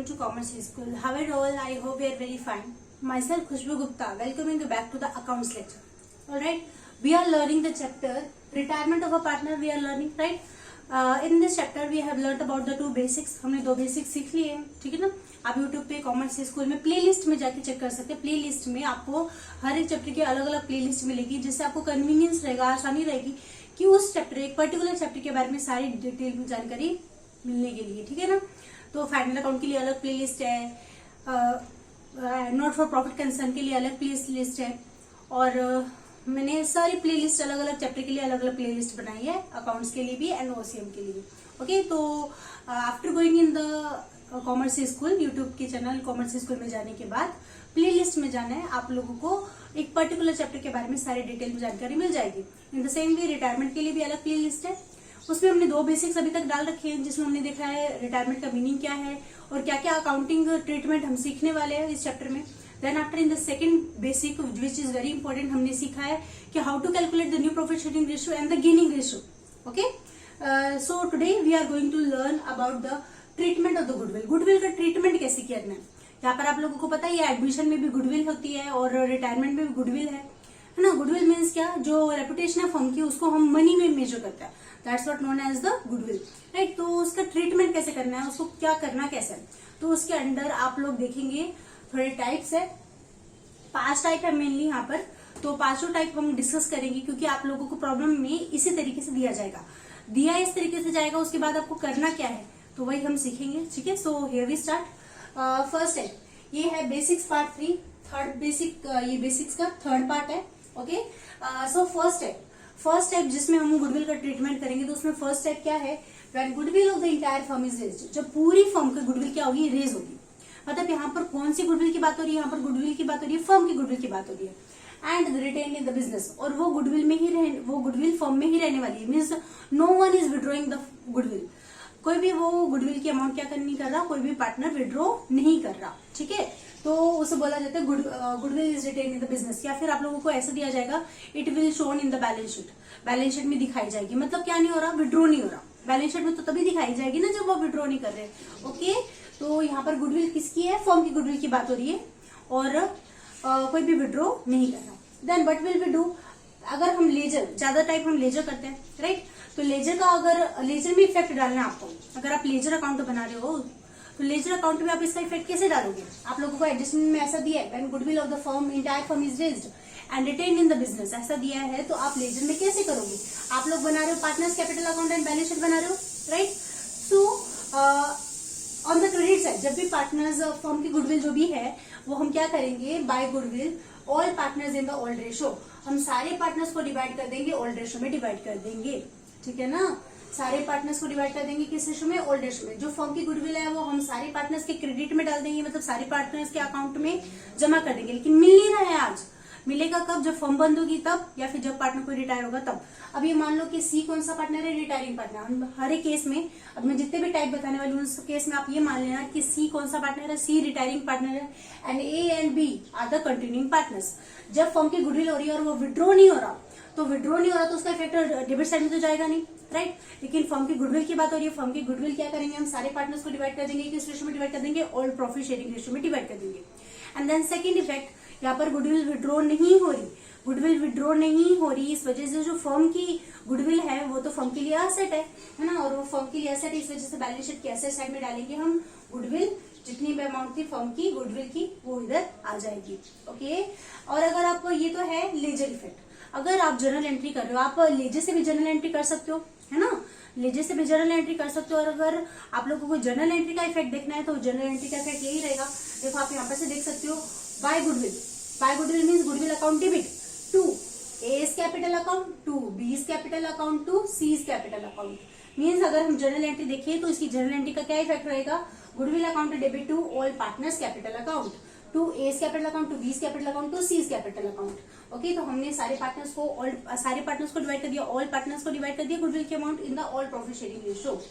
welcome to Commerce School. How are you all? I hope you are very fine. Myself Khushbu Gupta, welcoming you back to the accounts lecture. Alright, we are learning the chapter retirement of a partner. We are learning, right? In this chapter we have learnt about the two basics. हमने दो basics सीख लिए हैं, ठीक है ना। आप YouTube पे कॉमर्स स्कूल में प्लेलिस्ट में जाके चेक कर सकते हैं। प्लेलिस्ट में आपको हर एक चैप्टर की अलग अलग प्लेलिस्ट मिलेगी, जिससे आपको कन्वीनियंस रहेगा, आसानी रहेगी कि उस चैप्टर एक पर्टिकुलर चैप्टर के बारे में सारी डिटेल में जानकारी मिलने के लिए, ठीक है ना। तो फाइनल अकाउंट के लिए अलग प्लेलिस्ट है, नॉट फॉर प्रॉफिट कंसर्न के लिए अलग प्लेलिस्ट है, और मैंने सारी प्लेलिस्ट अलग अलग चैप्टर के लिए अलग अलग प्लेलिस्ट बनाई है, अकाउंट्स के लिए भी एंड ओसीएम के लिए भी। ओके, तो after going in the commerce school YouTube के चैनल कॉमर्स स्कूल में जाने के बाद प्लेलिस्ट में जाना है। आप लोगों को एक पर्टिकुलर चैप्टर के बारे में सारी डिटेल में जानकारी मिल जाएगी। इन द सेम वे रिटायरमेंट के लिए भी अलग प्लेलिस्ट है, उसमें हमने दो बेसिक्स अभी तक डाल रखे हैं, जिसमें हमने देखा है रिटायरमेंट का मीनिंग क्या है और क्या क्या अकाउंटिंग ट्रीटमेंट हम सीखने वाले हैं इस चैप्टर में। Then after in the second basic which is very important, हमने सीखा है कि how to calculate the new profit sharing ratio and the gaining ratio. Okay, so today we are going to learn about the treatment of the goodwill. Goodwill का treatment कैसे करना है, यहाँ पर आप लोगों को पता है एडमिशन में भी गुडविल होती है और रिटायरमेंट में भी गुडविल है ना। गुडविल मीन्स क्या, जो रेपुटेशन है फर्म की उसको हम मनी में मेजर करते हैं, that's what known as the goodwill, right. तो उसका ट्रीटमेंट कैसे करना है, उसको क्या करना कैसे है, तो उसके अंदर आप लोग देखेंगे थोड़े टाइप्स है, 5 टाइप है मेनली यहाँ पर। तो पांचों टाइप हम डिस्कस करेंगे, क्योंकि आप लोगों को प्रॉब्लम में इसी तरीके से दिया जाएगा, दिया इस तरीके से जाएगा, उसके बाद आपको करना क्या है तो वही हम सीखेंगे, ठीक है। So here we start. First है, ये है बेसिक्स पार्ट 3, थर्ड बेसिक, ये बेसिक्स का थर्ड पार्ट है। ओके, सो फर्स्ट टाइप जिसमें हम गुडविल का ट्रीटमेंट करेंगे, तो उसमें फर्स्ट टाइप क्या है, when goodwill of the entire firm is raised. जब पूरी फर्म की गुडविल क्या होगी, रेज होगी। मतलब यहाँ पर कौन सी गुडविल की बात हो रही है, यहाँ पर गुडविल की बात हो रही है, फर्म की गुडविल की बात हो रही है। And retain in the business, और वो गुडविल में ही वो गुडविल फर्म में ही रहने वाली है। Means no one is withdrawing the goodwill, कोई भी वो गुडविल की अमाउंट क्या नहीं कर रहा, कोई भी पार्टनर विड्रॉ नहीं कर रहा, ठीक है। तो उसे बोला जाता है goodwill is retain in the business. या फिर आप लोगों को ऐसा दिया जाएगा, it will shown in the balance sheet, balance sheet में दिखाई जाएगी। मतलब क्या नहीं हो रहा, विड्रॉ नहीं हो रहा। बैलेंस शीट में तो तभी दिखाई जाएगी ना जब वो विड्रॉ नहीं कर रहे। ओके, तो यहाँ पर गुडविल किसकी है, फर्म की गुडविल की बात हो रही है, और कोई भी विड्रॉ नहीं कर रहा। Then what will we do, अगर हम लेजर, ज्यादा टाइप हम लेजर करते हैं, राइट। तो लेजर का, अगर लेजर में इफेक्ट डालना है आपको, अगर आप लेजर अकाउंट बना रहे हो तो लेजर अकाउंट में आप इसका इफेक्ट कैसे डालोगे। आप लोगों को एडजस्टमेंट में ऐसा दिया है, when goodwill of the firm entire firm is raised and retain in the business, ऐसा दिया है। तो आप लेजर में कैसे करोगे, आप लोग बना रहे हो partners capital account and balance sheet बना रहे हो, right. So on the credit side, जब भी पार्टनर्स फर्म की गुडविल जो भी है वो हम क्या करेंगे, by goodwill all partners in the old ratio, हम सारे पार्टनर्स को डिवाइड कर देंगे, ओल्ड रेशो में डिवाइड कर देंगे, ठीक है ना। सारे पार्टनर्स को डिवाइड कर देंगे किस रेशो में, ओल्ड रेशो में। जो फर्म की गुडविल है वो हम सारे पार्टनर्स के क्रेडिट में डाल देंगे, मतलब सारे पार्टनर्स के अकाउंट में जमा कर देंगे। लेकिन मिल नहीं रहा है आज, मिलेगा कब, जब फर्म बंद होगी तब, या फिर जब पार्टनर कोई रिटायर होगा तब। अब ये मान लो कि सी कौन सा पार्टनर है, रिटायरिंग पार्टनर। हम हर एक केस में, अब मैं जितने भी टाइप बताने वाली हूँ उस केस में आप ये मान लेना कि सी कौन सा पार्टनर है, सी रिटायरिंग पार्टनर है, and A and B are the continuing partners. जब फर्म की गुडविल हो रही है और वो विड्रॉ नहीं हो रहा, तो विड्रॉ नहीं हो रहा तो उसका इफेक्ट डेबिट साइड में तो जाएगा नहीं, राइट। लेकिन फर्म की गुडविल की बात हो रही है, फर्म की गुडविल क्या करेंगे, हम सारे पार्टनर्स को डिवाइड कर देंगे, किस रेशो में डिवाइड कर देंगे, ऑल प्रॉफिट शेयरिंग रेशो में डिवाइड कर देंगे। एंड देन सेकंड इफेक्ट, यहाँ पर गुडविल विड्रॉ नहीं हो रही, गुडविल विड्रॉ नहीं हो रही, इस वजह से जो फर्म की गुडविल है वो तो फर्म के लिए एसेट है ना, और वो फर्म के लिए एसेट है, इस वजह से बैलेंस शीट की एसेट साइड में डालेंगे हम गुडविल, जितनी भी अमाउंट थी फर्म की गुडविल की वो इधर आ जाएगी। ओके, और अगर आप, ये तो है लेजर इफेक्ट, अगर आप जर्नल एंट्री कर रहे हो, आप लेजर से भी जर्नल एंट्री कर सकते हो, है ना, लेजर से भी जर्नल एंट्री कर सकते हो। और अगर आप लोगों को जर्नल एंट्री का इफेक्ट देखना है तो जर्नल एंट्री का इफेक्ट यही रहेगा। देखो आप यहाँ पर से देख सकते हो, by goodwill means goodwill account debit to A's capital account, to B's capital account, to c's capital account. Means अगर हम जर्नल एंट्री देखिए तो इसकी जर्नल एंट्री का क्या इफेक्ट रहेगा, goodwill account debit to all partners capital account, to A's capital account, to B's capital account, to c's capital account. Okay, तो हमने सारे पार्टनर्स को डिवाइड कर दिया, ऑल पार्टनर्स को डिवाइड कर दिया गुडविल के amount in the all profit sharing ratio.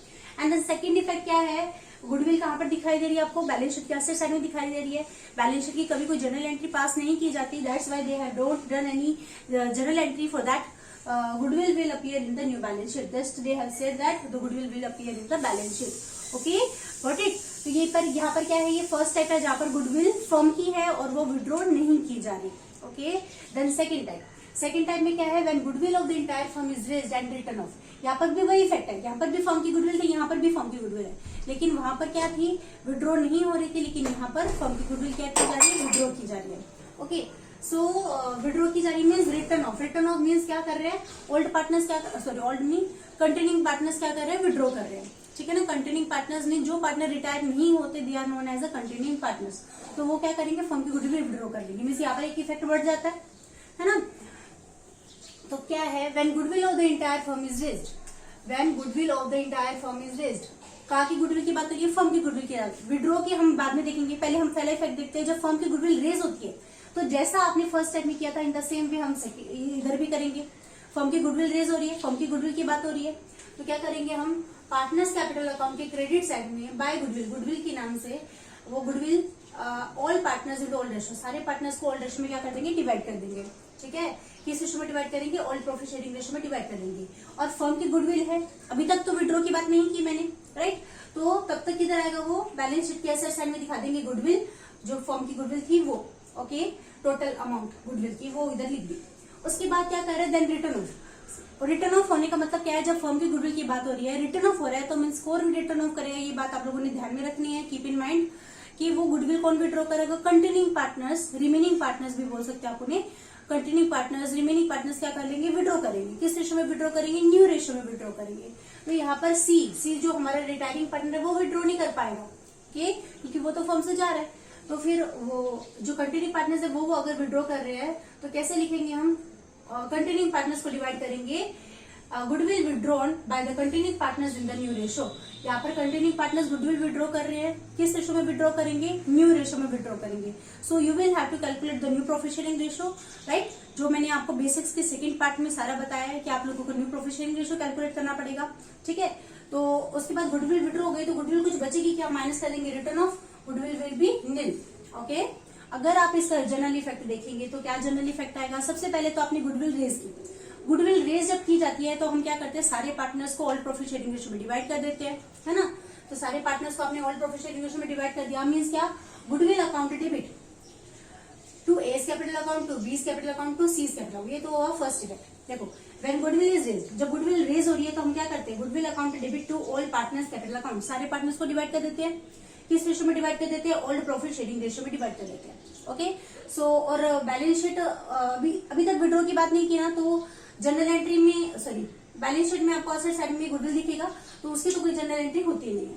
And then second effect क्या है, गुडविल कहाँ पर दिखाई दे रही है आपको, बैलेंस शीट के एसेट साइड में दिखाई दे रही है। बैलेंस शीट की कभी कोई जर्नल एंट्री पास नहीं की जाती, that's why they have don't done any journal entry for that. goodwill will appear in the new balance sheet. Just they have said that the goodwill will appear in the balance sheet. Okay, got it? तो ये पर यहाँ पर क्या है, ये first type है जहाँ पर गुडविल फर्म की है और वो विड्रॉ नहीं की जा रही. ओके, देन सेकंड टाइप में क्या है, when goodwill of the entire firm is raised and written off. यहाँ पर भी वही इफेक्ट है, यहाँ पर भी फर्म की गुडविल थी, यहाँ पर भी फर्म की गुडविल है, लेकिन वहां पर क्या थी, विड्रॉ नहीं हो रही थी, लेकिन यहाँ पर फर्म की गुडविल क्या की जा रही है, विड्रॉ की जा रही है. ओके, सो विड्रॉ की जा रही means return off. Return of means क्या कर रहे हैं, ओल्ड पार्टनर्स क्या, सॉरी ओल्ड नहीं, कंटिन्यूइंग पार्टनर्स क्या कर रहे हैं, विड्रॉ कर रहे हैं. ठीक है ना, कंटिन्यूइंग पार्टनर्स ने, जो पार्टनर रिटायर नहीं होते they are known as a continuing partners, तो वो क्या करेंगे, फर्म की गुडविल विड्रॉ कर लेंगे. मीन्स यहाँ पर एक इफेक्ट बढ़ जाता है ना. तो क्या है, when goodwill of the entire firm is raised, when goodwill of the entire firm is raised, कहा की गुडविल की बात करिए, फर्म की गुडविल की. विड्रॉ की हम बाद में देखेंगे, पहले हम पहला इफेक्ट देखते हैं. जब फर्म की गुडविल रेज होती है तो जैसा आपने फर्स्ट टाइम में किया था इन द सेम वे हम इधर भी करेंगे. फर्म की गुडविल रेज हो रही है, फर्म की गुडविल की बात हो रही है, तो क्या करेंगे हम, पार्टनर्स कैपिटल अकाउंट के क्रेडिट साइड में बाय गुडविल के नाम से वो goodwill all partners into all ratio, सारे पार्टनर्स को ऑल रेशियो में क्या कर देंगे, डिवाइड कर देंगे. ठीक है, किस रेशियो में डिवाइड करेंगे, ऑल प्रॉफिट शेयरिंग रेशियो में डिवाइड कर देंगे. और फर्म की गुडविल है, अभी तक तो विड्रॉ की बात नहीं की मैंने, राइट, तो तब तक किधर आएगा, वो बैलेंस शीट के एसेट साइड में दिखा देंगे गुडविल, जो फर्म की गुडविल थी वो. ओके, टोटल अमाउंट गुडविल की वो इधर लिख दी. उसके बाद क्या कर रहे हैं, then return off. Return off होने का मतलब क्या है, जब फर्म की गुडविल की बात हो रही है, रिटर्न ऑफ हो रहा है, तो मीन्स कौन रिटर्न ऑफ करेगा, ये बात आप लोगों ने ध्यान में रखनी है. कीप इन माइंड कि वो गुडविल कौन विड्रॉ करेगा, कंटिन्यूइंग पार्टनर्स, रिमेनिंग पार्टनर्स भी बोल सकते हैं आप उन्हें. कंटिन्यूइंग पार्टनर्स, रिमेनिंग पार्टनर्स क्या कर लेंगे, विड्रॉ करेंगे. किस रेशियो में विड्रॉ करेंगे, न्यू रेशियो में विड्रॉ करेंगे. तो यहाँ पर सी जो हमारा रिटायरिंग पार्टनर है वो विड्रॉ नहीं कर पाएगा. ओके, क्योंकि वो तो फर्म से जा रहा है. तो फिर वो जो कंटिन्यूइंग पार्टनर्स है वो अगर विड्रॉ कर रहे हैं तो कैसे लिखेंगे हम, कंटिन्यूइंग पार्टनर्स को डिवाइड करेंगे goodwill withdrawn by the continuing partners in the new ratio. यहाँ पर कंटिन्यूइंग पार्टनर्स गुडविल विड्रॉ कर रहे हैं, किस रेशियो में विड्रॉ करेंगे, न्यू रेशियो में विड्रॉ करेंगे. So you will have to calculate the new profit sharing ratio, right. जो मैंने आपको बेसिक्स के सेकंड पार्ट में सारा बताया है कि आप लोगों को new profit sharing ratio calculate करना पड़ेगा. ठीक है, तो उसके बाद गुडविल विड्रॉ हो गई तो गुडविल कुछ बचेगी क्या, माइनस कर देंगे, return of goodwill will be nil. Okay, अगर आप इसका जनरल इफेक्ट देखेंगे तो क्या जनरल इफेक्ट आएगा, सबसे पहले तो आपने गुडविल रेज की. गुडविल रेज जब की जाती है तो हम क्या करते हैं, सारे पार्टनर्स को ऑल प्रॉफिट शेयरिंग रेशियो में डिवाइड कर देते हैं, है ना. तो सारे पार्टनर्स को आपने ऑल प्रॉफिट शेयरिंग रेशियो में डिवाइड कर दिया, मीन्स क्या, goodwill account debit to A's capital account, to B's capital account, to C's capital. ये तो हुआ फर्स्ट इफेक्ट. देखो, व्हेन गुडविल इज रेज, जब गुडविल रेज हो रही है तो हम क्या करते हैं, goodwill account debit to all partners capital account, सारे पार्टनर्स को डिवाइड कर देते हैं. किस रेशियो में डिवाइड कर देते हैं, ऑल प्रॉफिट शेयरिंग रेशियो में डिवाइड कर देते हैं. ओके, सो और बैलेंस शीट अभी तक विड्रॉ की बात नहीं की ना, तो जनरल एंट्री में, सॉरी बैलेंस शीट में आपको असेट साइड में गुडविल दिखेगा, तो उसकी तो कोई जनरल एंट्री होती नहीं है.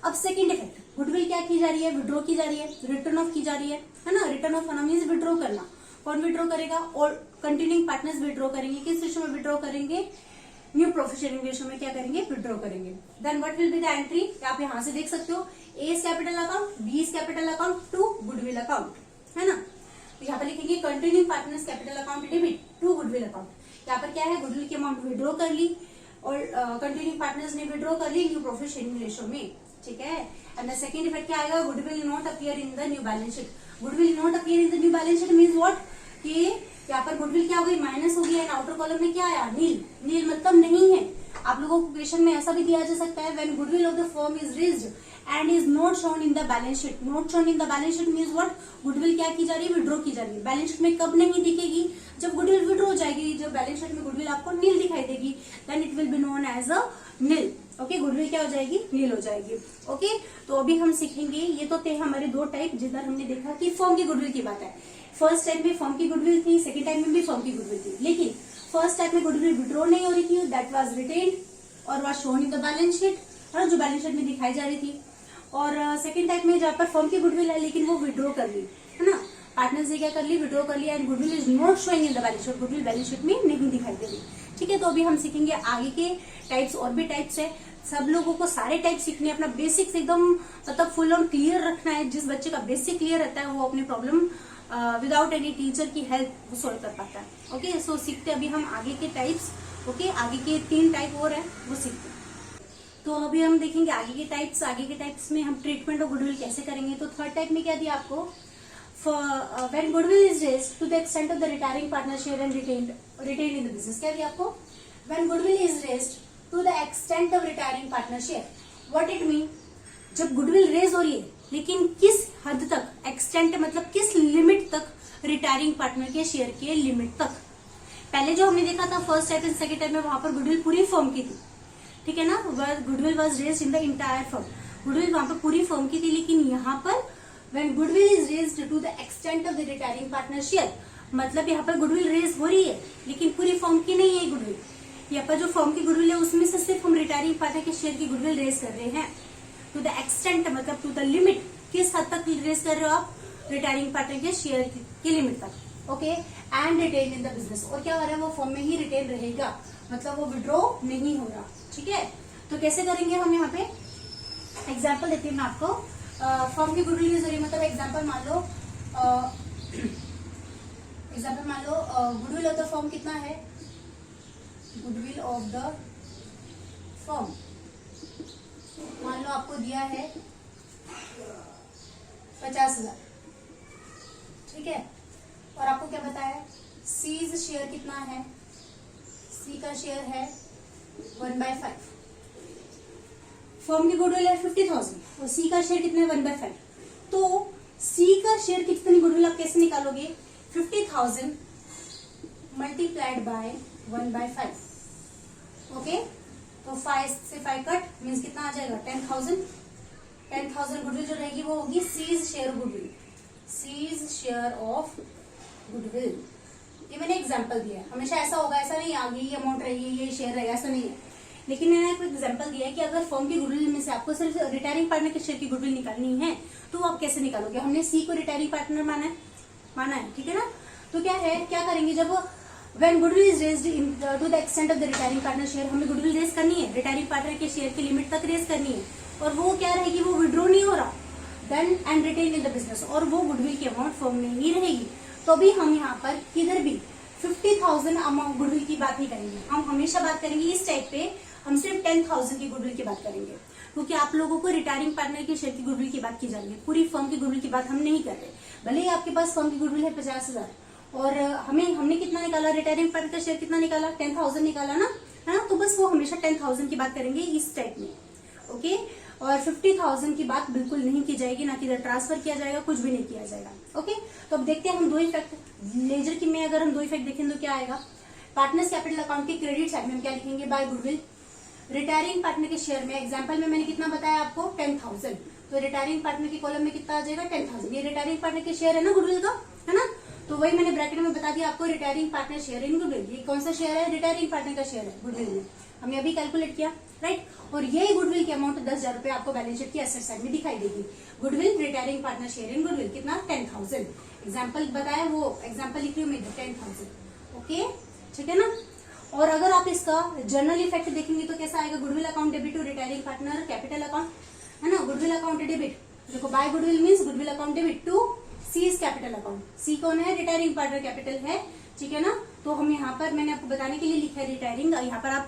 अब सेकंड इफेक्ट, गुडविल क्या की जा रही है, विड्रॉ की जा रही है, रिटर्न ऑफ की जा रही है ना. रिटर्न ऑफ होना मीन्स विड्रॉ करना. कौन विड्रॉ करेगा, और कंटिन्यूइंग पार्टनर्स विड्रॉ करेंगे. किस रेशियो में विड्रॉ करेंगे, न्यू प्रॉफिट शेयरिंग रेशियो में क्या करेंगे, विड्रॉ करेंगे. Then what will be the entry, आप यहाँ से देख सकते हो, A's capital account, B's capital account to goodwill account, है ना. तो यहाँ पर लिखेंगे continuing partners capital account debit to goodwill account. यहाँ पर क्या है, गुडविल की अमाउंट विड्रॉ कर ली और कंटिन्यूइंग पार्टनर्स ने विड्रॉ कर ली न्यू प्रॉफिट शेयरिंग रेशियो में. ठीक है, एंड द सेकंड इफेक्ट क्या आएगा, goodwill not appear in the new balance sheet. Goodwill not appear in the new balance sheet means what, कि यहाँ पर गुडविल क्या हो गई, माइनस हो गया. एंड आउटर कॉलम में क्या आया, नील. नील मतलब नहीं है. आप लोगों को क्वेश्चन में ऐसा भी दिया जा सकता है, when goodwill of the firm is raised and is not shown in the balance sheet. Not shown in the balance sheet means what, goodwill क्या की जा रही है, विड्रॉ की जा रही है. बैलेंस शीट में कब नहीं दिखेगी, जब गुडविल विड्रॉ हो जाएगी. जब बैलेंस शीट में गुडविल आपको नील दिखाई देगी, then it will be known as a nil. Okay, goodwill क्या हो जाएगी, नील हो जाएगी. ओके, तो अभी हम सीखेंगे, ये तो थे हमारे दो टाइप जिधर हमने देखा कि फर्म की गुडविल की बात है. फर्स्ट टाइप में फर्म की गुडविल थी, सेकंड टाइप में भी फर्म की गुडविल थी, लेकिन फर्स्ट टाइप में गुडविल विड्रॉ नहीं हो रही थी, दैट वाज रिटेन्ड और was shown in the balance sheet, है ना, जो बैलेंस शीट में दिखाई जा रही थी. और सेकंड टाइप में जहाँ पर फर्म की गुडविल है लेकिन वो विड्रॉ कर ली, है ना, पार्टनर्स ने क्या कर ली, विड्रॉ कर लिया, and goodwill is not showing in the balance sheet. Goodwill balance sheet में नहीं दिखाई दे रही. ठीक है, तो अभी हम सीखेंगे आगे के टाइप्स. और भी टाइप्स है, सब लोगों को सारे टाइप सीखने, अपना बेसिक्स एकदम मतलब फुल ऑन क्लियर रखना है. जिस बच्चे का बेसिक क्लियर रहता है वो अपनी प्रॉब्लम विदाउट एनी टीचर की हेल्प सोल्व कर पाता है. ओके, सो सीखते अभी हम आगे के टाइप्स. ओके, आगे के 3 टाइप और है वो सीखते हैं. तो अभी हम देखेंगे आगे के टाइप्स. आगे के टाइप्स में हम ट्रीटमेंट ऑफ गुडविल कैसे करेंगे. तो थर्ड टाइप में क्या दिया आपको, when goodwill is raised to the extent of the retiring partner share and retained retain in the business. क्या दिया आपको? When goodwill is raised to the extent of retiring partner share. What it mean? जब goodwill raise हो रही है लेकिन किस हद तक, एक्सटेंट मतलब किस लिमिट तक, रिटायरिंग पार्टनर के शेयर के लिमिट तक। पहले जो हमने देखा था first type and second type में, वहां पर गुडविल पूरी फर्म की थी, ठीक है ना, goodwill was raised in the entire firm, goodwill वहां पर पूरी फर्म की थी। लेकिन यहाँ पर when goodwill is raised to the extent of the retiring partner share, मतलब यहाँ पर गुडविल रेज हो रही है लेकिन पूरी फर्म की नहीं है गुडविल। यहाँ पर जो फर्म की गुडविल है उसमें से सिर्फ हम रिटायरिंग पार्टनर के शेयर की गुडविल रेज कर रहे हैं। टू द एक्सटेंट मतलब टू द लिमिट, किस हद तक रेज कर रहे हो आप? रिटायरिंग पार्टनर के शेयर की लिमिट तक। Okay, and retain in the business, और क्या हो रहा है, वो फर्म में ही रिटेन रहेगा, मतलब वो विड्रॉ नहीं हो रहा। ठीक है, तो कैसे करेंगे हम? यहाँ पे एग्जाम्पल देती हूँ मैं आपको। फर्म की गुडविल यूज हो रही है, मतलब एग्जाम्पल मान लो गुडविल ऑफ द फर्म कितना है? गुडविल ऑफ द फर्म मान लो आपको दिया है 50,000, ठीक है, और आपको क्या बताया? सीज शेयर कितना है? सी का शेयर है 1/5। फर्म की गुडविल है 50,000 और सी का शेयर कितना है? 1/5। तो सी का शेयर कितनी गुडविल आप कैसे निकालोगे? 50,000 मल्टीप्लाइड बाय 1/5। ओके, तो 5 से 5 कट मीन्स कितना आ जाएगा? 10,000। 10,000 गुडविल जो रहेगी वो होगी C's share goodwill, C's share of goodwill. ये मैंने एग्जांपल दिया है, हमेशा ऐसा होगा, ऐसा नहीं आगे ये अमाउंट रहेगी ये शेयर रहेगा, ऐसा नहीं है। लेकिन मैंने एक एग्जांपल दिया है कि अगर फर्म की गुडविल में से आपको सिर्फ रिटायरिंग पार्टनर के शेयर की गुडविल निकालनी है तो आप कैसे निकालोगे? हमने सी को रिटायरिंग पार्टनर माना है, ठीक है ना। तो क्या करेंगे? जब when goodwill is raised to the extent of the retiring partner share, हमें गुडविल रेज करनी है, रिटायरिंग पार्टनर के शेयर की लिमिट तक रेज करनी है, और वो क्या रहेगी? वो विड्रॉ नहीं हो रहा, then and retain in the business, और वो गुडविल की अमाउंट फर्म में ही रहेगी। तो अभी हम यहाँ पर किधर भी 50,000 अमाउंट गुडविल की बात नहीं करेंगे, हम हमेशा बात करेंगे इस टाइप पे, हम सिर्फ 10,000 की गुडविल की बात करेंगे, क्योंकि आप लोगों को रिटायरिंग पार्टनर के शेयर की गुडविल की बात की जा रही है, पूरी फर्म की गुडविल की बात हम नहीं कर रहे। भले ही आपके पास फर्म की गुडविल है 50,000 और हमने कितना निकाला? रिटायरिंग पार्टनर का शेयर कितना निकाला? 10,000 निकाला ना, है ना। तो बस वो हमेशा 10,000 की बात करेंगे इस टाइप में। ओके, और 50,000 की बात बिल्कुल नहीं की जाएगी, ना किधर ट्रांसफर किया जाएगा, कुछ भी नहीं किया जाएगा। ओके, तो अब देखते हैं हम दो इफेक्ट लेजर की में अगर हम दो इफेक्ट देखें तो क्या आएगा? पार्टनर्स कैपिटल अकाउंट के क्रेडिट साइड में हम क्या लिखेंगे? By goodwill. रिटायरिंग पार्टनर के शेयर में एग्जांपल में मैंने कितना बताया आपको? 10,000। तो रिटायरिंग पार्टनर के कॉलम में कितना आ जाएगा? 10,000। ये रिटायरिंग पार्टनर के शेयर है ना गुडविल का, है ना। तो वही मैंने ब्रैकेट में बता दिया आपको, retiring partner share in goodwill. ये कौन सा शेयर है? रिटायरिंग पार्टनर का शेयर है गुडविल में, हमने अभी कैलकुलेट किया, राइट। और यही गुडविल की अमाउंट 10,000 रुपए आपको बैलेंस शीट की एसेट साइड में दिखाई देगी। Goodwill retiring partner share in goodwill कितना? 10,000। एग्जाम्पल बताया, वो एग्जाम्पल लिखी हुई 10,000। ओके, ठीक है ना। और अगर आप इसका जर्नल इफेक्ट देखेंगे तो कैसा आएगा? Goodwill account debit to retiring partner capital account, है ना। गुडविल अकाउंट डेबिट, देखो by goodwill means goodwill account debit to C's capital account. C कौन है? रिटायरिंग पार्टनर कैपिटल है, ठीक है ना। तो हम यहाँ पर मैंने आपको बताने के लिए लिखा है रिटायरिंग, यहाँ पर आप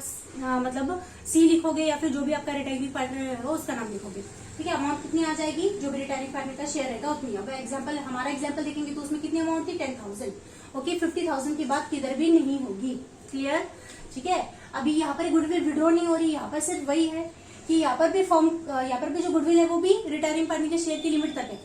मतलब सी लिखोगे या फिर जो भी आपका रिटायरिंग पार्टनर है उसका नाम लिखोगे, ठीक है। अमाउंट कितनी आ जाएगी? जो भी रिटायरिंग पार्टनर का शेयर रहेगा उतनी। अब एग्जाम्पल, हमारा एग्जाम्पल देखेंगे तो उसमें कितनी अमाउंट थी? 10,000। ओके, 50,000 की बात किधर भी नहीं होगी, क्लियर, ठीक है। अभी यहाँ पर गुडविल विड्रॉ नहीं हो रही, यहाँ पर सिर्फ वही है कि यहाँ पर भी जो गुडविल है वो भी रिटायरिंग पार्टनर के शेयर की लिमिट तक है।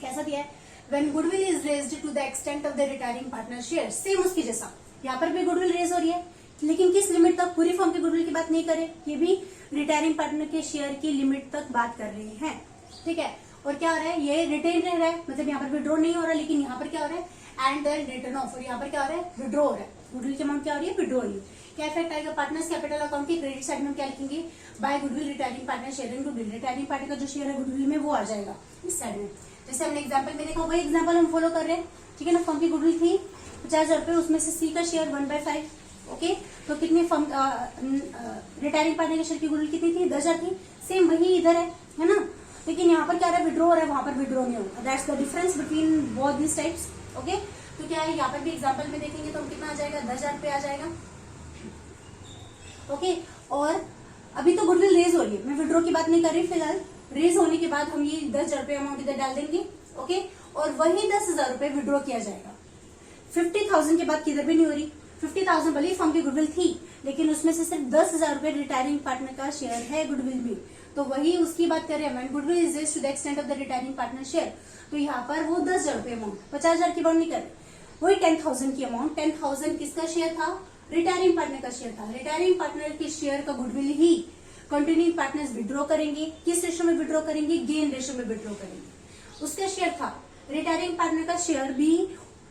कैसा दिया है? When goodwill is raised to the extent of the retiring partner share, same उसकी जैसा यहाँ पर भी गुडविल रेज हो रही है, लेकिन किस लिमिट तक? पूरी फर्म की गुडविल की बात नहीं करे, ये भी रिटायरिंग पार्टनर के शेयर की लिमिट तक बात कर रहे हैं, ठीक है। और क्या हो रहा है? ये रिटेन रह रहा है, मतलब यहाँ पर विड्रॉ नहीं हो रहा, लेकिन यहाँ पर क्या हो रहा है? एंड देन रिटर्न ऑफ, और यहाँ पर क्या हो रहा है? विड्रॉ हो रहा है। गुडविल की अमाउंट क्या हो रही है? विड्रॉ हो रही है। क्या इफेक्ट आएगा? पार्टनर्स कैपिटल अकाउंट की क्रेडिट साइड में क्या लिखेंगे? By goodwill retiring partner share in goodwill. Retiring party का जो शेयर है गुडविल में वो आ जाएगा इस साइड में। जैसे हमने एग्जाम्पल में देखा, वही एग्जाम्पल हम फॉलो कर रहे हैं, ठीक है ना। फर्म की गुडविल थी 50,000 रुपए, उसमें से सी का शेयर 1/5। ओके, तो कितनी फर्म रिटायरिंग पार्टनर के शेयर की गुडविल कितनी थी? 10,000 थी। सेम वही इधर है ना। लेकिन यहाँ पर क्या रहा है? विड्रॉ हो रहा है, वहां पर विड्रॉ नहीं होगा। That's the difference between both this types. Okay, तो क्या है यहाँ पर भी एग्जाम्पल में देखेंगे तो हम कितना आ जाएगा? 10,000 रुपए आ जाएगा। ओके, और अभी तो गुडविल रेज हो रही है, मैं विड्रॉ की बात नहीं कर रही फिलहाल। रेज होने के बाद हम ये 10,000 रुपए अमाउंट इधर डाल देंगे, ओके, और वही 10,000 रुपए विड्रॉ किया जाएगा। 50,000 की बात किधर भी नहीं हो रही, 50,000 भले फर्म की गुडविल थी, लेकिन उसमें से सिर्फ 10,000 रुपए रिटायरिंग पार्टनर का शेयर है गुडविल में। तो वही उसकी बात कर रहे हैं, goodwill is raised to the extent of the retiring partner share. तो यहाँ पर वो 10,000 रुपए अमाउंट, 50,000 की बाउंड नहीं कर रहे, वही 10,000 की अमाउंट। 10,000 किसका शेयर था? रिटायरिंग पार्टनर का शेयर था। रिटायरिंग पार्टनर के शेयर का गुडविल ही कंटिन्यूइंग पार्टनर्स विड्रॉ करेंगे। किस रेशो में विड्रॉ करेंगे? गेन रेशो में विड्रॉ करेंगे। उसका शेयर था, रिटायरिंग पार्टनर का शेयर भी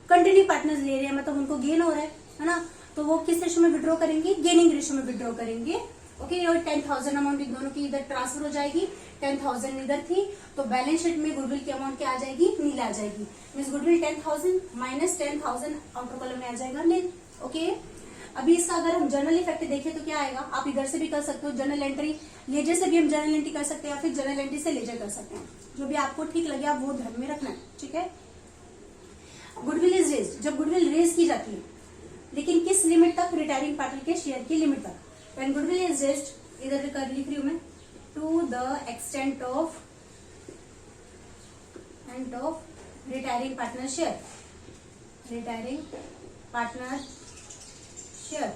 कंटिन्यू पार्टनर्स ले रहे हैं, मतलब उनको गेन हो रहा है ना, तो वो किस रेशो में विड्रॉ करेंगे? गेनिंग रेशो में विड्रॉ करेंगे। ओके, और 10,000 अमाउंट इन दोनों की इधर ट्रांसफर हो जाएगी। 10,000 इधर थी, तो बैलेंस शीट में गुडविल की अमाउंट क्या आ जाएगी? नील आ जाएगी। Means goodwill 10,000 minus 10,000 outer column में आ जाएगा नील। ओके, अभी इसका अगर हम जर्नल इफेक्ट देखें तो क्या आएगा? आप इधर से भी कर सकते हो, जर्नल एंट्री लेजर से भी हम जर्नल एंट्री कर सकते हैं, या फिर जर्नल एंट्री से लेजर कर सकते हैं, जो भी आपको ठीक लगे आप वो ध्यान में रखना है। ठीक है, गुडविल इज रेज्ड, जब गुडविल रेज की जाती है, लेकिन किस लिमिट तक? रिटायरिंग पार्टनर के शेयर की लिमिट तक। व्हेन गुडविल इज रेज्ड, इधर कर लिख रही हूं मैं, to the extent of retiring partner share, retiring partner share.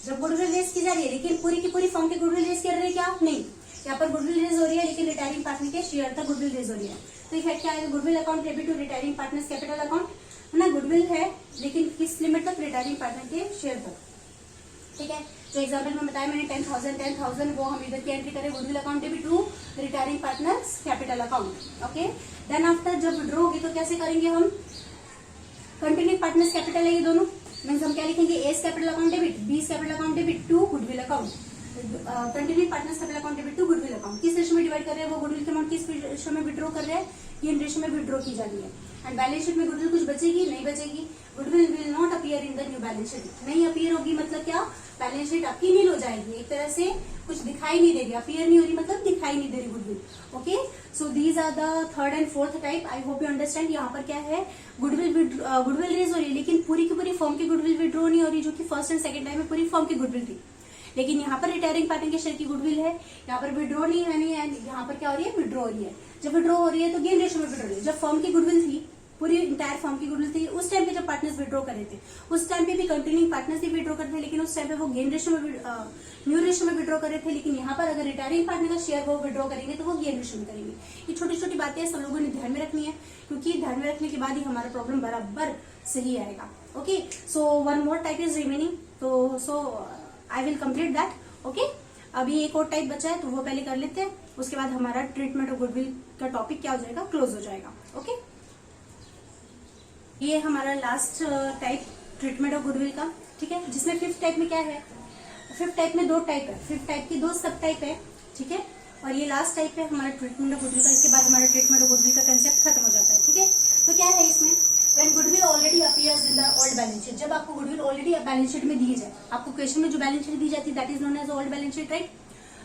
जब गुडविल रेज की जा रही है, लेकिन पूरी की पूरी फर्म की गुडविल रेज कर रही है क्या? नहीं, यहाँ पर गुडविल रेज हो रही है, लेकिन रिटायरिंग पार्टनर के शेयर तक गुडविल रेज हो रही है। तो इफेक्ट क्या आएगा? Goodwill account debit to retiring partners capital account, है ना। गुडविल है, लेकिन किस लिमिट तक? रिटायरिंग पार्टनर के शेयर तक। ठीक है, जो एग्जाम्पल में बताया मैंने 10,000 वो हम इधर की एंट्री करें, goodwill account debit to retiring partners capital account. Okay, then after जब विड्रॉ होगी तो कैसे करेंगे हम? कंटिन्यूइंग पार्टनर्स कैपिटल है ये दोनों, मीन्स हम क्या लिखेंगे? A's capital account debit, B's capital account debit to goodwill account, continuing partners capital account debit to goodwill account. किस रेशो में डिवाइड कर रहे हैं? वो गुडविल की अमाउंट किस रेशो में विड्रॉ कर रहे हैं? ये रेशो में विड्रॉ की जा रही है। एंड बैलेंस शीट में गुडविल कुछ बचेगी? नहीं बचेगी। Goodwill will not appear in the new balance sheet, नहीं अपीयर होगी, मतलब क्या? बैलेंस शीट आपकी नील हो जाएगी, एक तरह से कुछ दिखाई नहीं देगी। अपीयर नहीं हो रही मतलब दिखाई नहीं दे रही goodwill. Okay, so these are the third and fourth type. I hope you understand. यहाँ पर क्या है? गुडविल रेज हो रही है, लेकिन पूरी की पूरी फर्म की गुडविल विड्रॉ नहीं हो रही, जो कि फर्स्ट एंड सेकंड टाइम में पूरी फर्म की गुडविल थी। लेकिन यहाँ पर रिटायरिंग पार्टनर के शेयर की गुडविल है, यहाँ पर विड्रॉ नहीं है, यहाँ पर क्या हो रही है? विड्रॉ हो रही है। जब विड्रॉ हो रही है तो गेन रेशो में विड्रॉ हो रही है। जब फर्म की गुडविल थी, पूरी इंटायर फर्म की गुडविल थी, उस टाइम पे जब पार्टनर्स विड्रॉ कर रहे थे, उस टाइम पे भी कंटिन्यूइंग पार्टनर्स ही विड्रॉ करते थे, लेकिन उस टाइम पे वो गेन रेशो में न्यू रेशो में विड्रॉ कर रहे थे। लेकिन यहाँ पर अगर रिटायरिंग पार्टनर का शेयर वो विड्रॉ करेंगे तो वो गेन रेशो में करेंगे। ये छोटी छोटी बातें सब लोगों ने ध्यान में रखनी है, क्योंकि ध्यान में रखने के बाद ही हमारा प्रॉब्लम बराबर सही आएगा। Okay, so one more type is remaining, तो so I will complete that. Okay, अभी एक और टाइप बचा है, तो वो पहले कर लेते हैं, उसके बाद हमारा ट्रीटमेंट ऑफ गुडविल का टॉपिक क्या हो जाएगा? क्लोज हो जाएगा। ओके, ये हमारा last type treatment of goodwill का। ठीक है, जिसमें फिफ्थ टाइप में क्या है? फिफ्थ टाइप में दो टाइप है, फिफ्थ टाइप की दो सब टाइप है। ठीक है, और ये लास्ट टाइप है हमारा ट्रीटमेंट ऑफ गुडविल का। इसके बाद हमारा ट्रीटमेंट ऑफ गुडविल का कंसेप्ट खत्म हो जाता है। ठीक है, तो क्या है इसमें? When goodwill already appears in the old balance sheet, जब आपको गुडविल ऑलरेडी बैलेंस शीट में दी जाए, आपको क्वेश्चन में जो बैलेंस शीट दी जाती है that is known as old balance sheet, right.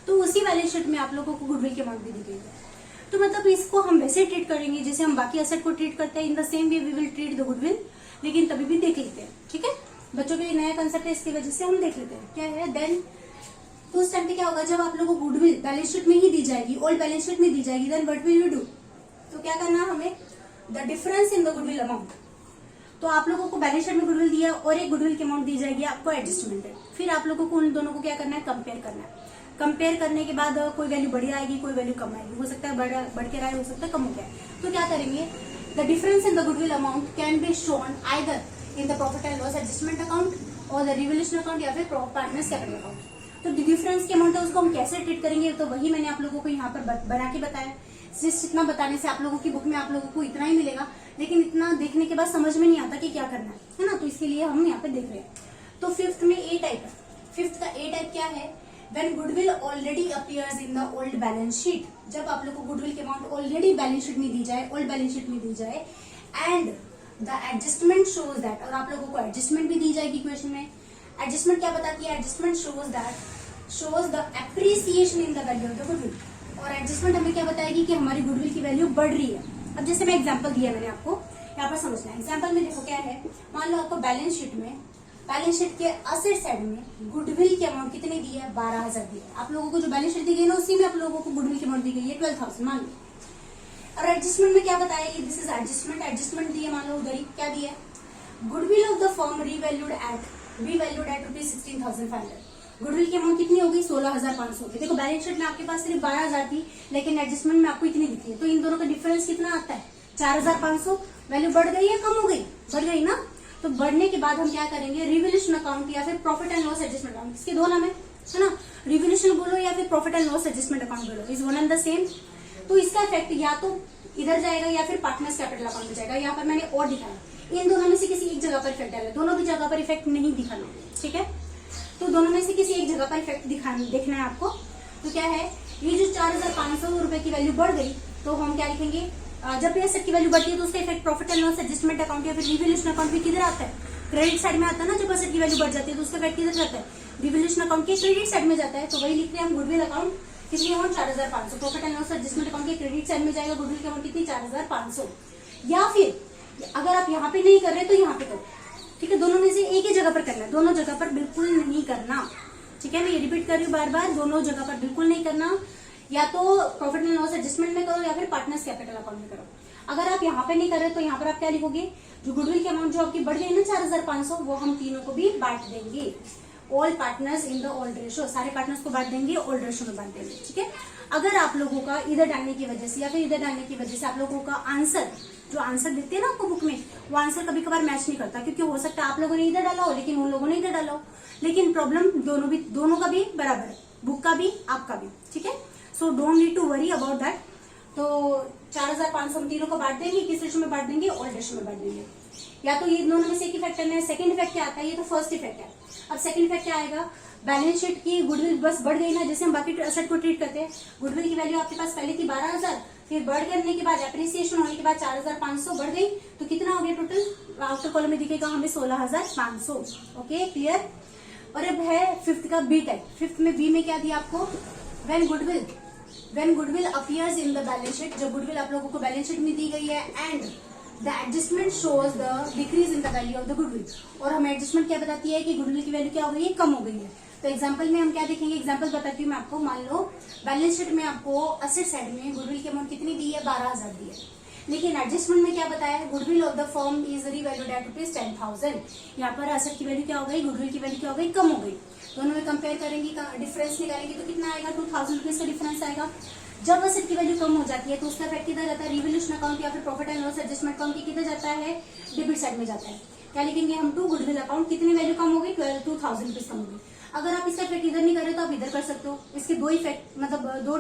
तो उसी बैलेंस शीट में आप लोगों को गुडविल की अमाउंट भी दी गई है। तो मतलब इसको हम वैसे ट्रीट करेंगे जैसे हम बाकी एसेट को ट्रीट करते हैं। In the same way we will treat the goodwill, लेकिन तभी भी देख लेते हैं। ठीक है, बच्चों के लिए नया कंसेप्ट है, इसकी वजह से हम देख लेते हैं क्या है। देन तो उस टाइम पे क्या होगा? जब आप लोगों को गुडविल बैलेंस शीट में ही दी जाएगी, ओल्ड बैलेंस शीट में दी जाएगी, then what will you do? तो क्या करना हमें? The difference in the goodwill amount. तो आप लोगों को बैलेंस शीट में गुडविल दिया और एक गुडविल की अमाउंट दी जाएगी आपको एडजस्टमेंट है। फिर आप लोगों को उन दोनों को क्या करना है? कंपेयर करना है। कंपेयर करने के बाद कोई वैल्यू बढ़ी आएगी, कोई वैल्यू कम आएगी, हो सकता है बढ़ के आए, हो सकता है कम हो गया। तो क्या करेंगे? The difference in the goodwill amount can be shown either in the profit and loss adjustment account और द रिवोल्यूशन अकाउंट या फिर पार्टनर्स कैपिटल अकाउंट। तो डिफरेंस के अमाउंट है उसको हम कैसे ट्रीट करेंगे? तो वही मैंने आप लोगों को यहाँ पर बना के बताया। सिर्फ इतना बताने से आप लोगों की बुक में आप लोगों को इतना ही मिलेगा, लेकिन इतना देखने के बाद समझ में नहीं आता कि क्या करना है ना। तो इसके लिए हम यहाँ पे देख रहे हैं। तो फिफ्थ में ए टाइप है। फिफ्थ का ए टाइप क्या है? When goodwill already appears in the old balance sheet, जब आप लोग को गुडविल की अमाउंट ऑलरेडी बैलेंस शीट में दी जाए, ओल्ड बैलेंस शीट में दी जाए, and the adjustment shows that, और आप लोगों को एडजस्टमेंट भी दी जाएगी क्वेश्चन में। एडजस्टमेंट क्या बताती है? Adjustment shows the appreciation in the value of the goodwill. और एडजस्टमेंट हमें क्या बताएगी? कि हमारी गुडविल की वैल्यू बढ़ रही है। अब जैसे मैं एग्जाम्पल दिया मैंने आपको, यहाँ पर समझना है। एग्जाम्पल में देखो क्या है, मान लो आपको बैलेंस शीट के असेट साइड में गुडविल की अमाउंट कितनी दी है? 12,000 दी है। आप लोगों को जो बैलेंस शीट दी गई ना, उसी में आप लोगों को गुडविल की अमाउंट दी गई है 12,000 मान लो। और एडजस्टमेंट में क्या बताया? दिस इज एडजस्टमेंट दी है, मान लो उधर ही क्या दिया है? Goodwill of the firm revalued at be valued at ₹16,500। गुडविल की अमाउंट कितनी होगी? 16,500 होगी। देखो बैलेंस शीट में आपके पास सिर्फ 12,000 थी, लेकिन एडजस्टमेंट में आपको इतनी दिखी है, तो इन दोनों का डिफरेंस कितना आता है? 4,500। वैल्यू बढ़ गई या कम हो गई? बढ़ गई ना। तो बढ़ने के बाद हम क्या करेंगे? रिवोल्यूशन अकाउंट या फिर profit and loss adjustment account, इसके दो नाम है ना, रिवोल्यूशन बोलो या फिर profit and loss adjustment account बोलो, is one and the same. तो इसका इफेक्ट या तो इधर जाएगा या फिर पार्टनर्स कैपिटल अकाउंट में जाएगा। यहाँ पर मैंने और दिखाया, इन दोनों में से किसी एक जगह पर इफेक्ट डाला, दोनों भी जगह पर इफेक्ट नहीं दिखाना, ठीक है। तो दोनों में से किसी एक जगह पर इफेक्ट देखना है आपको। तो क्या है, ये जो 4,500 रुपए की वैल्यू बढ़ गई, तो हम क्या लिखेंगे? जब भी एसेट की वैल्यू बढ़ती है तो उसका effect profit and loss adjustment account या फिर रिवोल्यूशन अकाउंट भी किधर आता है? क्रेडिट साइड में आता है ना। जब एसेट की वैल्यू बढ़ जाती है तो उसका इफेक्ट किधर जाता है? रिवोल्यूशन अकाउंट के क्रेडिट साइड में जाता है। तो वही लिख रहे हैं हम, गुडविल अकाउंट कितनी amount? 4,500। Profit and loss adjustment account के क्रेडिट साइड में जाएगा, गुडविल की अमाउंट कितनी? 4,500। या फिर अगर आप यहाँ पे नहीं कर रहे तो यहाँ पे करो, ठीक है। दोनों में से एक ही जगह पर करना है, दोनों जगह पर बिल्कुल नहीं करना, ठीक है। मैं ये रिपीट कर रही हूँ बार बार, दोनों जगह पर बिल्कुल नहीं करना। या तो प्रॉफिट एंड लॉस एडजस्टमेंट में करो या फिर पार्टनर्स कैपिटल अकाउंट में करो। अगर आप यहाँ पे नहीं कर रहे तो यहाँ पर आप क्या लिखोगे? जो गुडविल की अमाउंट जो आपकी बढ़ गई ना 4,500, वो हम तीनों को भी बांट देंगे। All partners in the old ratio, सारे पार्टनर्स को बांट देंगे, ओल्ड रेशो में बांट देंगे, ठीक है। अगर आप लोगों का इधर डालने की वजह से या फिर इधर डालने की वजह से आप लोगों का आंसर, जो आंसर देते हैं ना आपको बुक में, वो आंसर कभी कभार मैच नहीं करता, क्योंकि हो सकता है आप लोगों ने इधर डाला हो लेकिन उन लोगों ने इधर डाला हो, लेकिन प्रॉब्लम दोनों का भी बराबर है, बुक का भी आपका भी, ठीक है। So don't need to worry about that. तो 4,500 हम तीनों को बांट देंगे, किस रेशो में बांट देंगे? ओल्ड रेशो में बांट देंगे। या तो ये दोनों में से एक इफेक्ट करना है। सेकंड इफेक्ट क्या आता है? ये तो फर्स्ट इफेक्ट है। अब सेकंड इफेक्ट क्या आएगा? बैलेंस शीट की गुडविल बस बढ़ गई ना, जैसे हम बाकी एसेट को ट्रीट करते हैं। गुडविल की वैल्यू आपके पास पहले थी 12,000, फिर बढ़ करने के बाद एप्रिसिएशन होने के बाद 4,500 बढ़ गई, तो कितना हो गया टोटल? आउटर कॉलम में दिखेगा हमें 16,500। Okay, clear. और अब है फिफ्थ का बी टाइप। फिफ्थ में बी में क्या दिया आपको? When goodwill appears in the balance sheet, जब गुडविल आप लोगों को बैलेंस शीट में दी गई है, and the adjustment shows the decrease in the value of the goodwill, और हमें एडजस्टमेंट क्या बताती है कि गुडविल की वैल्यू क्या हो गई है? कम हो गई है। तो एग्जांपल में हम क्या देखेंगे? एग्जांपल बताती हूँ मैं आपको। मान लो बैलेंस शीट में आपको असेट साइड में गुडविल की अमाउंट कितनी दी है? 12,000 दी है, लेकिन एडजस्टमेंट में क्या बताया है? Goodwill of the firm is revalued at ₹10,000। यहाँ पर असेट की वैल्यू क्या हो गई? गुडविल की वैल्यू क्या हो गई? कम हो गई। दोनों में कंपेयर करेंगे, डिफरेंस निकालेंगे तो कितना आएगा? 2,000 रुपीज का डिफरेंस आएगा। जब एसेट की वैल्यू कम हो जाती है तो उसका इफेक्ट किधर जाता है? रिवोल्यूशन अकाउंट या फिर profit and loss adjustment account की किधर जाता है? डेबिट साइड में जाता है। क्या लिखेंगे हम? टू गुडविल अकाउंट कितनी वैल्यू कम हो गई? 2,000 रुपीज कम हो गई। अगर आप इसका इफेक्ट इधर नहीं कर रहे तो आप इधर कर सकते हो। इसके दो इफेक्ट, मतलब दो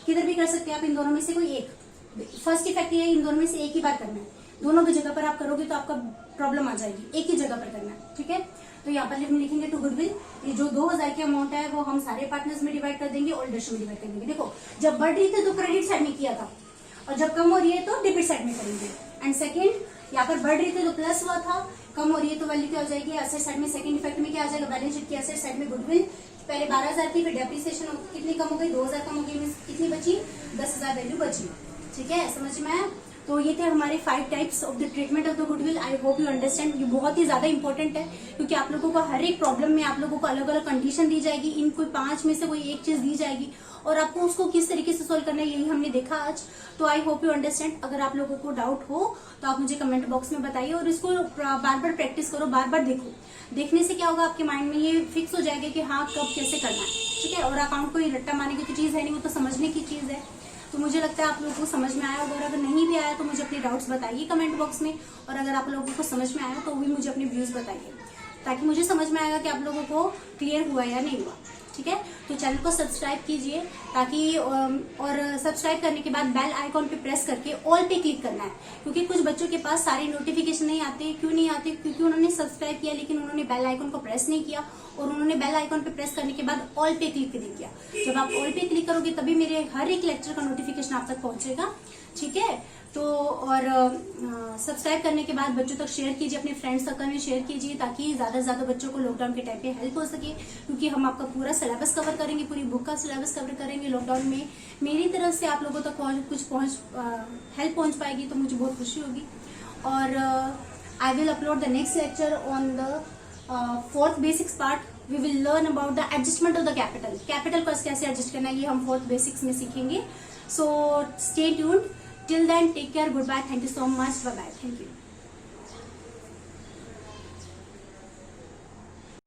किधर भी कर सकते हैं आप, इन दोनों में से कोई एक। फर्स्ट इफेक्ट ये है, इन दोनों में से एक ही बार करना है। दोनों की जगह पर आप करोगे तो आपका प्रॉब्लम आ जाएगी, एक ही जगह पर करना है, ठीक है। तो यहाँ पर हम लिखेंगे टू गुडविल, ये जो 2,000 की अमाउंट है वो हम सारे पार्टनर्स में डिवाइड कर देंगे, ओल्ड रेशो में डिवाइड कर देंगे। देखो, जब बढ़ रही थी तो क्रेडिट साइड में किया था, और जब कम हो रही है तो डेबिट साइड में करेंगे। एंड सेकंड, यहाँ पर बढ़ रही थी तो प्लस हुआ था, कम हो रही है तो वैल्यू क्या हो जाएगी? एसेट साइड में। सेकंड इफेक्ट में क्या आ जाएगा? बैलेंस शीट की एसेट साइड में गुडविल पहले 12,000 थी, फिर डेप्रिसिएशन कितनी कम हो गई? 2,000 कम हो गई, कितनी बची? 10,000 वैल्यू बची, ठीक है। समझ में आया? तो ये थे हमारे 5 types of the treatment of the goodwill. I hope you understand. ये बहुत ही ज्यादा इंपॉर्टेंट है, क्योंकि आप लोगों को हर एक प्रॉब्लम में आप लोगों को अलग अलग कंडीशन दी जाएगी, इन कोई 5 में से कोई एक चीज दी जाएगी, और आपको उसको किस तरीके से सोल्व करना है यही हमने देखा आज। तो आई होप यू अंडरस्टैंड। अगर आप लोगों को डाउट हो तो आप मुझे कमेंट बॉक्स में बताइए, और इसको बार बार प्रैक्टिस करो, बार बार देखो। देखने से क्या होगा? आपके माइंड में ये फिक्स हो जाएगा कि हाँ कब कैसे करना है, ठीक है। और अकाउंट कोई रट्टा मारने की तो चीज है नहीं, वो तो समझने की चीज है। तो मुझे लगता है आप लोगों को समझ में आया होगा, और अगर नहीं भी आया तो मुझे अपने डाउट्स बताइए कमेंट बॉक्स में, और अगर आप लोगों को समझ में आया तो भी मुझे अपने व्यूज बताइए, ताकि मुझे समझ में आएगा कि आप लोगों को क्लियर हुआ या नहीं हुआ, ठीक है। तो चैनल को सब्सक्राइब कीजिए, ताकि और सब्सक्राइब करने के बाद बेल आइकॉन पे प्रेस करके ऑल पे क्लिक करना है, क्योंकि कुछ बच्चों के पास सारे नोटिफिकेशन नहीं आते। क्यों नहीं आते? क्योंकि उन्होंने सब्सक्राइब किया लेकिन उन्होंने बेल आइकन को प्रेस नहीं किया, और उन्होंने बेल आइकन पे प्रेस करने के बाद ऑल पे क्लिक नहीं किया। जब आप ऑल पे क्लिक करोगे तभी मेरे हर एक लेक्चर का नोटिफिकेशन आप तक पहुंचेगा, ठीक है। तो और सब्सक्राइब करने के बाद बच्चों तक शेयर कीजिए, अपने फ्रेंड्स सर्कल में शेयर कीजिए, ताकि ज्यादा से ज्यादा बच्चों को लॉकडाउन के टाइम पे हेल्प हो सके, क्योंकि हम आपका पूरा सिलेबस कवर करेंगे, पूरी बुक का सिलेबस कवर करेंगे लॉकडाउन में। मेरी तरफ से आप लोगों तक हेल्प पहुंच पाएगी तो मुझे बहुत खुशी होगी। और I will upload the next lecture on the 4th basics part. We will learn about the adjustment of the capital को कैसे एडजस्ट करना है, ये हम 4th बेसिक्स में सीखेंगे। So stay tuned. Till then, take care. Goodbye. Thank you so much. Bye bye. Thank you.